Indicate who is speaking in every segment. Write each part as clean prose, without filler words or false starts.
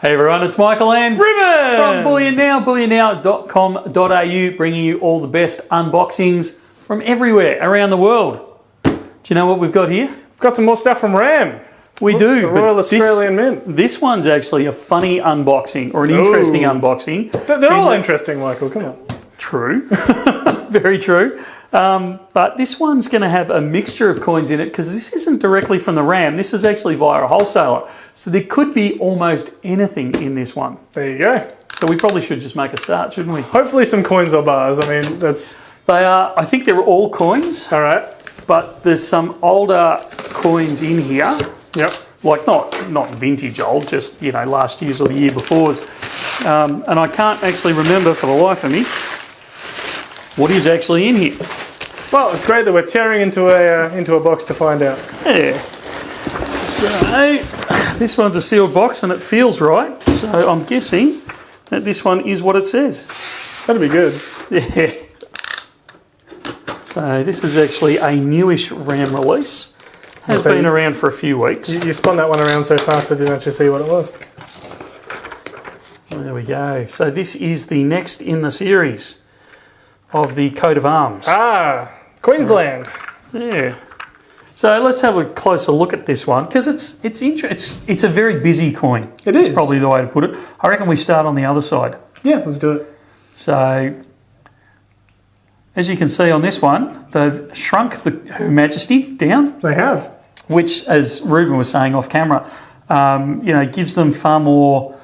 Speaker 1: Hey everyone, it's Michael and
Speaker 2: Ruben
Speaker 1: from Bullion Now, bullionnow.com.au, bringing you all the best unboxings from everywhere around the world. Do you know what we've got here?
Speaker 2: We've got some more stuff from RAM.
Speaker 1: We do.
Speaker 2: The Royal Australian Mint.
Speaker 1: This one's actually a funny unboxing, or an interesting unboxing.
Speaker 2: They're all interesting, Michael, come on.
Speaker 1: True. Very true. But this one's going to have a mixture of coins in it because this isn't directly from the RAM. This is actually via a wholesaler. So there could be almost anything in this one.
Speaker 2: There you go.
Speaker 1: So we probably should just make a start, shouldn't we?
Speaker 2: Hopefully some coins or bars. I mean, that's...
Speaker 1: They are, I think they're all coins.
Speaker 2: All right.
Speaker 1: But there's some older coins in here.
Speaker 2: Yep.
Speaker 1: Like not vintage old, just, you know, last year's or the year before's. And I can't actually remember for the life of me what is actually in here.
Speaker 2: Well, it's great that we're tearing into a box to find out.
Speaker 1: Yeah. So this one's a sealed box and it feels right. So I'm guessing that this one is what it says.
Speaker 2: That'd be good.
Speaker 1: Yeah. So this is actually a newish RAM release. Has been around for a few weeks.
Speaker 2: You spun that one around so fast I didn't actually see what it was.
Speaker 1: There we go. So this is the next in the series of the coat of arms.
Speaker 2: Ah, Queensland.
Speaker 1: Yeah. So let's have a closer look at this one because it's a very busy coin.
Speaker 2: It is.
Speaker 1: That's probably the way to put it. I reckon we start on the other side.
Speaker 2: Yeah, let's do it.
Speaker 1: So as you can see on this one, they've shrunk Her Majesty down.
Speaker 2: They have.
Speaker 1: Which, as Ruben was saying off camera, you know, gives them far more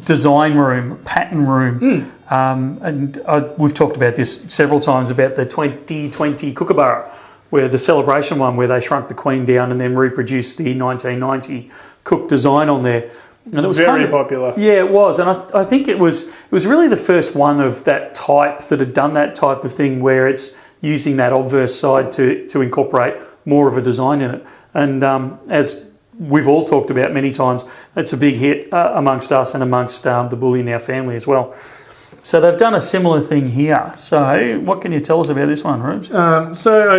Speaker 1: design room, pattern room. And we've talked about this several times about the 2020 Kookaburra, where the celebration one, where they shrunk the Queen down and then reproduced the 1990 Cook design on there. And it was
Speaker 2: very popular.
Speaker 1: Yeah, it was. And I think it was really the first one of that type that had done that type of thing where it's using that obverse side to incorporate more of a design in it. And as we've all talked about many times, it's a big hit amongst us and amongst the Bullion Now family as well. So they've done a similar thing here. So what can you tell us about this one, Rubes?
Speaker 2: So I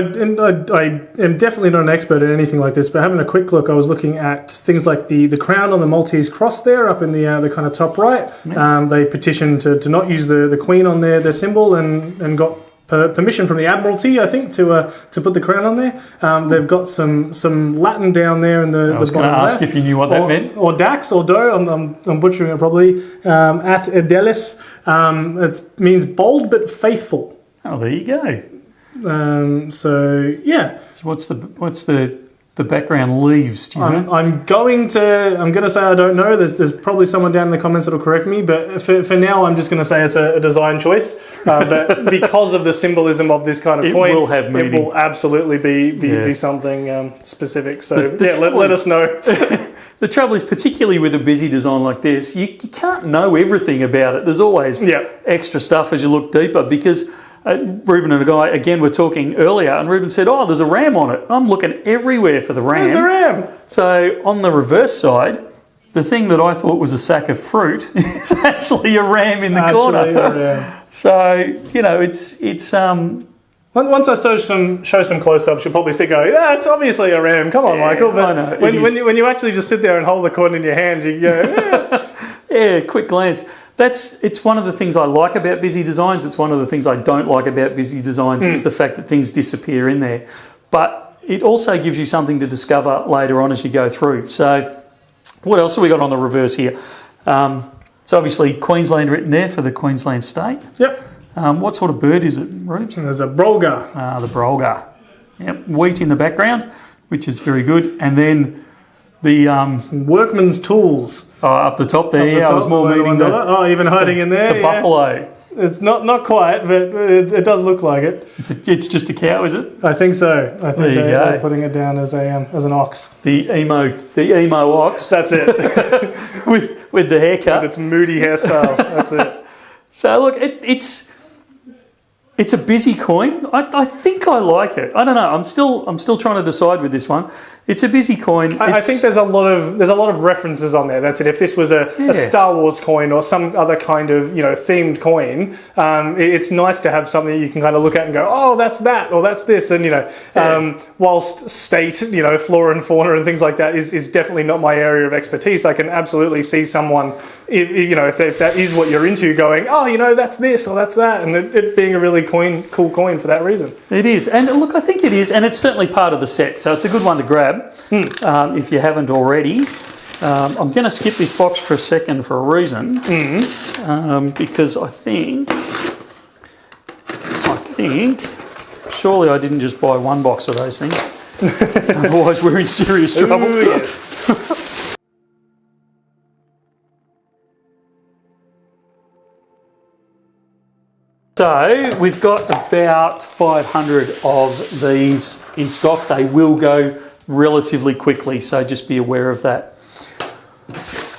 Speaker 2: am definitely not an expert at anything like this, but having a quick look, I was looking at things like the crown on the Maltese cross there up in the kind of top right. Yeah. They petitioned to not use the Queen on their symbol and got permission from the Admiralty, I think, to put the crown on there. They've got some Latin down there in the bottom. I
Speaker 1: was going to ask if you knew what that meant. Or
Speaker 2: Dax or Do. I'm butchering it probably. At Edelis, it means bold but faithful.
Speaker 1: Oh, there you go.
Speaker 2: So yeah. So
Speaker 1: what's the background leaves? Do you know?
Speaker 2: I'm going to say I don't know. There's probably someone down in the comments that'll correct me, but for now I'm just going to say it's a design choice. But because of the symbolism of this kind of coin,
Speaker 1: will have meaning.
Speaker 2: It will absolutely be something specific. So let us know.
Speaker 1: The trouble is, particularly with a busy design like this, you can't know everything about it. There's always extra stuff as you look deeper because. Ruben and a guy, again, were talking earlier, and Ruben said, oh, there's a RAM on it. I'm looking everywhere for the RAM.
Speaker 2: Where's the RAM?
Speaker 1: So on the reverse side, the thing that I thought was a sack of fruit is actually a RAM in the corner.
Speaker 2: Yeah.
Speaker 1: So, you know, it's
Speaker 2: once I show some close-ups, you'll probably see going, yeah, it's obviously a RAM. Come on, Michael. But
Speaker 1: I know,
Speaker 2: when you actually just sit there and hold the coin in your hand, you go,
Speaker 1: yeah, quick glance. It's one of the things I like about busy designs. It's one of the things I don't like about busy designs is the fact that things disappear in there. But it also gives you something to discover later on as you go through. So what else have we got on the reverse here? So obviously Queensland written there for the Queensland state.
Speaker 2: Yep.
Speaker 1: What sort of bird is it, Rubes?
Speaker 2: There's a brolga.
Speaker 1: The brolga. Yep. Wheat in the background, which is very good. And then the
Speaker 2: workman's tools.
Speaker 1: Up the top there, I was more meaning
Speaker 2: even hiding in there.
Speaker 1: The buffalo.
Speaker 2: It's not quite, but it does look like it.
Speaker 1: It's just a cow, is it?
Speaker 2: I think so. I think they're putting it down as an ox.
Speaker 1: The emo ox.
Speaker 2: That's it.
Speaker 1: with the haircut.
Speaker 2: With its moody hairstyle. That's it.
Speaker 1: So look, it's a busy coin. I think I like it. I don't know. I'm still trying to decide with this one. it's a busy coin.
Speaker 2: I think there's a lot of references on there. That's it. If this was a Star Wars coin or some other kind of themed coin, it's nice to have something you can kind of look at and go, oh, that's that, or that's this, and whilst state, flora and fauna and things like that is definitely not my area of expertise. I can absolutely see someone, if that is what you're into, going, oh, that's this or that's that, and it being a really cool coin for that reason.
Speaker 1: It is, and look, I think it is, and it's certainly part of the set, so it's a good one to grab. If you haven't already. I'm going to skip this box for a second for a reason, because I think, surely I didn't just buy one box of those things, otherwise we're in serious trouble.
Speaker 2: Ooh, yes.
Speaker 1: So we've got about 500 of these in stock. They will go relatively quickly, so just be aware of that.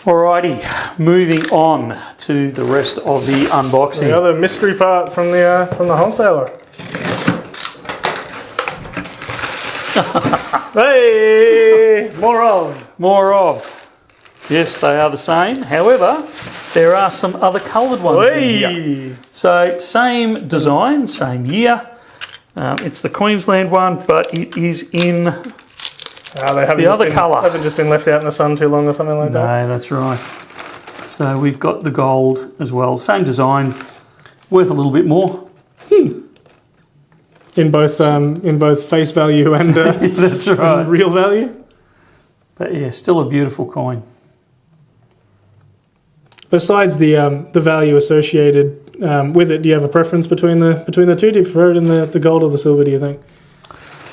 Speaker 1: Alrighty, moving on to the rest of the unboxing.
Speaker 2: The other mystery part from the wholesaler. Hey, more of.
Speaker 1: Yes, they are the same. However, there are some other coloured ones in here. So same design, same year. It's the Queensland one, but it is in the other colour.
Speaker 2: Haven't just been left out in the sun too long or something like that.
Speaker 1: No, that's right. So we've got the gold as well. Same design, worth a little bit more.
Speaker 2: In both face value and
Speaker 1: that's right,
Speaker 2: and real value.
Speaker 1: But yeah, still a beautiful coin.
Speaker 2: Besides the value associated with it, do you have a preference between the two? Do you prefer it in the gold or the silver, do you think?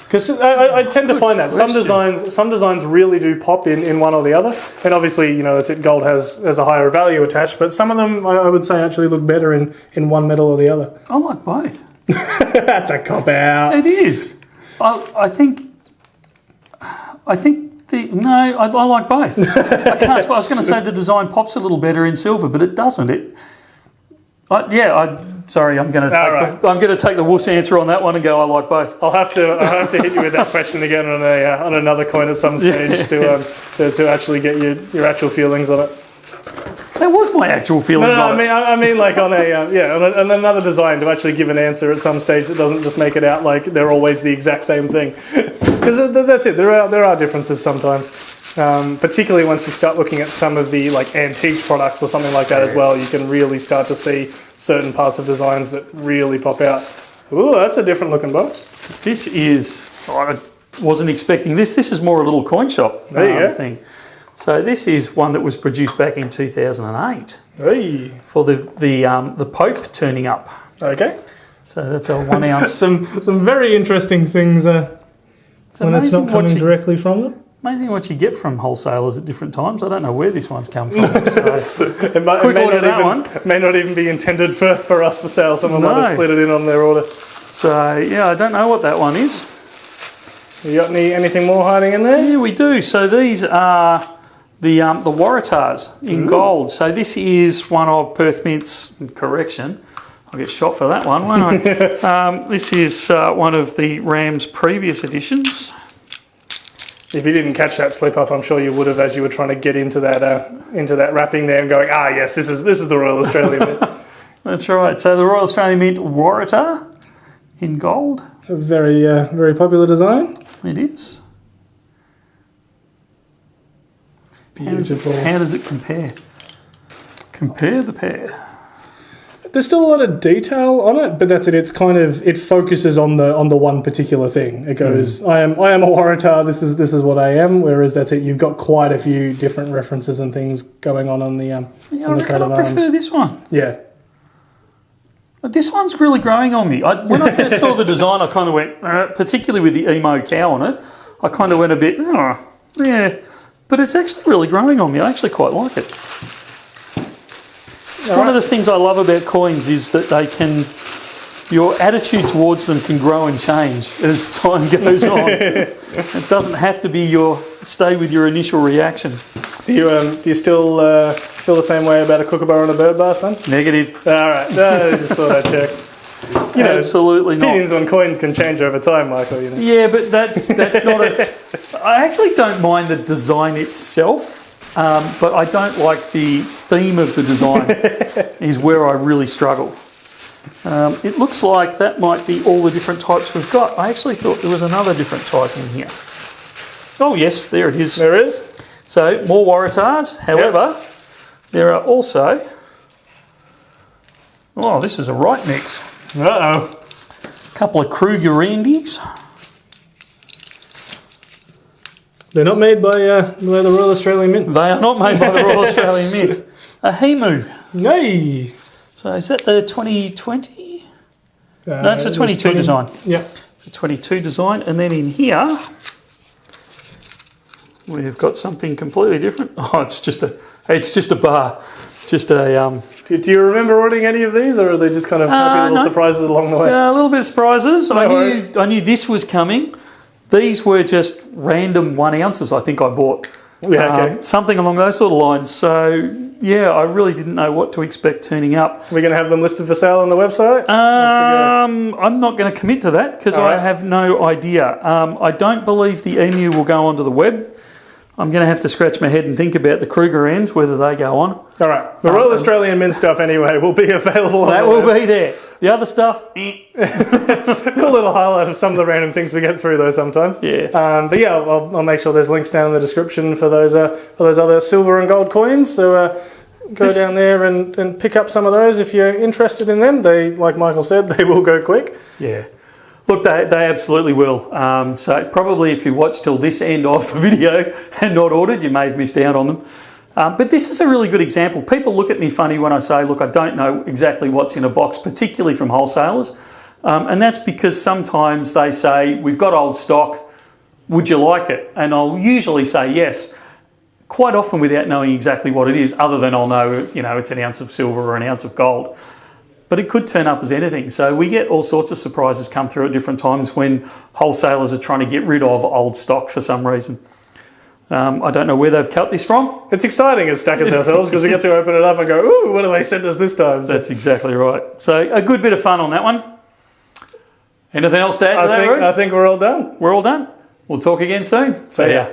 Speaker 2: Because I tend to find that some designs really do pop in one or the other, and obviously that's it. Gold has a higher value attached, but some of them I would say actually look better in one metal or the other.
Speaker 1: I like both.
Speaker 2: That's a cop out.
Speaker 1: It is. I think I like both. I can't. I was going to say the design pops a little better in silver, but it doesn't. Sorry, I'm going to take the wuss answer on that one and go, I like both.
Speaker 2: I'll have to hit you with that question again on another coin at some stage to actually get your actual feelings on it.
Speaker 1: That was my actual feelings on it.
Speaker 2: I mean like on another design to actually give an answer at some stage that doesn't just make it out like they're always the exact same thing. Because that's it. There are differences sometimes. Particularly once you start looking at some of the like antique products or something like that as well, you can really start to see certain parts of designs that really pop out. Ooh, that's a different looking box.
Speaker 1: This is, I wasn't expecting this. This is more a little coin shop thing. So this is one that was produced back in 2008 for the Pope turning up.
Speaker 2: Okay.
Speaker 1: So that's a 1 ounce.
Speaker 2: some very interesting things when it's not coming directly from them.
Speaker 1: Amazing what you get from wholesalers at different times. I don't know where this one's come from. So
Speaker 2: it may not even be intended for us for sale. Someone might have slid it in on their order.
Speaker 1: So yeah, I don't know what that one is.
Speaker 2: You got anything more hiding in there?
Speaker 1: Yeah, we do. So these are the Waratahs in gold. So this is one of Perth Mint's, correction, I'll get shot for that one, won't I? This is one of the Ram's previous editions.
Speaker 2: If you didn't catch that slip up, I'm sure you would have as you were trying to get into that wrapping there and going, yes, this is the Royal Australian Mint.
Speaker 1: That's right. So the Royal Australian Mint Waratah in gold.
Speaker 2: A very very popular design.
Speaker 1: It is.
Speaker 2: Beautiful.
Speaker 1: How does it compare? Compare the pair.
Speaker 2: There's still a lot of detail on it, but that's it. It's kind of, it focuses on the one particular thing. It goes, I am a Waratah. This is what I am. Whereas that's it. You've got quite a few different references and things going on the
Speaker 1: I prefer this one.
Speaker 2: Yeah.
Speaker 1: But this one's really growing on me. When I first saw the design, I kind of went, particularly with the emo cow on it, I kind of went a bit, yeah. But it's actually really growing on me. I actually quite like it. One of the things I love about coins is that your attitude towards them can grow and change as time goes on. It doesn't have to be stay with your initial reaction.
Speaker 2: Do you still feel the same way about a kookaburra and a bird bath then?
Speaker 1: Negative.
Speaker 2: All right, I just thought I'd check.
Speaker 1: Absolutely not.
Speaker 2: Opinions on coins can change over time, Michael.
Speaker 1: Yeah, but that's not I actually don't mind the design itself, but I don't like the theme of the design is where I really struggle. It looks like that might be all the different types we've got. I actually thought there was another different type in here. Oh yes, there it is.
Speaker 2: There is.
Speaker 1: So more Waratahs. However, there are also... Oh, this is a right mix.
Speaker 2: Uh-oh.
Speaker 1: A couple of Krugerrandies.
Speaker 2: They're not made by the Royal Australian Mint.
Speaker 1: They are not made by the Royal Australian Mint. A Hemu.
Speaker 2: Nay.
Speaker 1: So is that the 2020? No, it's a 22 design.
Speaker 2: Yeah.
Speaker 1: It's a 22 design. And then in here, we've got something completely different. Oh, it's just a bar. Just a...
Speaker 2: Do you remember ordering any of these, or are they just kind of happy little surprises along the way?
Speaker 1: A little bit of surprises.
Speaker 2: No
Speaker 1: I knew this was coming. These were just random 1 ounces I think I bought.
Speaker 2: Yeah, okay.
Speaker 1: Something along those sort of lines. So, yeah, I really didn't know what to expect turning up.
Speaker 2: We're going to have them listed for sale on the website?
Speaker 1: I'm not going to commit to that because I have no idea. I don't believe the emu will go onto the web. I'm going to have to scratch my head and think about the Krugerrands, whether they go on.
Speaker 2: All right. The Royal Australian Mint stuff, anyway, will be available on
Speaker 1: That
Speaker 2: the
Speaker 1: will
Speaker 2: web.
Speaker 1: be there. The other stuff,
Speaker 2: Cool little highlight of some of the random things we get through, though, sometimes.
Speaker 1: Yeah.
Speaker 2: But yeah, I'll make sure there's links down in the description for those other silver and gold coins. So go down there and pick up some of those if you're interested in them. They, like Michael said, they will go quick.
Speaker 1: Yeah. Look, they absolutely will. So probably if you watched till this end of the video and not ordered, you may have missed out on them. But this is a really good example. People look at me funny when I say, look, I don't know exactly what's in a box, particularly from wholesalers. And that's because sometimes they say, we've got old stock, would you like it? And I'll usually say yes, quite often without knowing exactly what it is, other than I'll know, you know, it's an ounce of silver or an ounce of gold. But it could turn up as anything. So we get all sorts of surprises come through at different times when wholesalers are trying to get rid of old stock for some reason. I don't know where they've cut this from.
Speaker 2: It's exciting as stackers ourselves because we get to open it up and go, ooh, what have they sent us this time? So
Speaker 1: That's exactly right. So a good bit of fun on that one. Anything else to add to that, Roo?
Speaker 2: I think we're all done.
Speaker 1: We're all done. We'll talk again soon.
Speaker 2: See ya.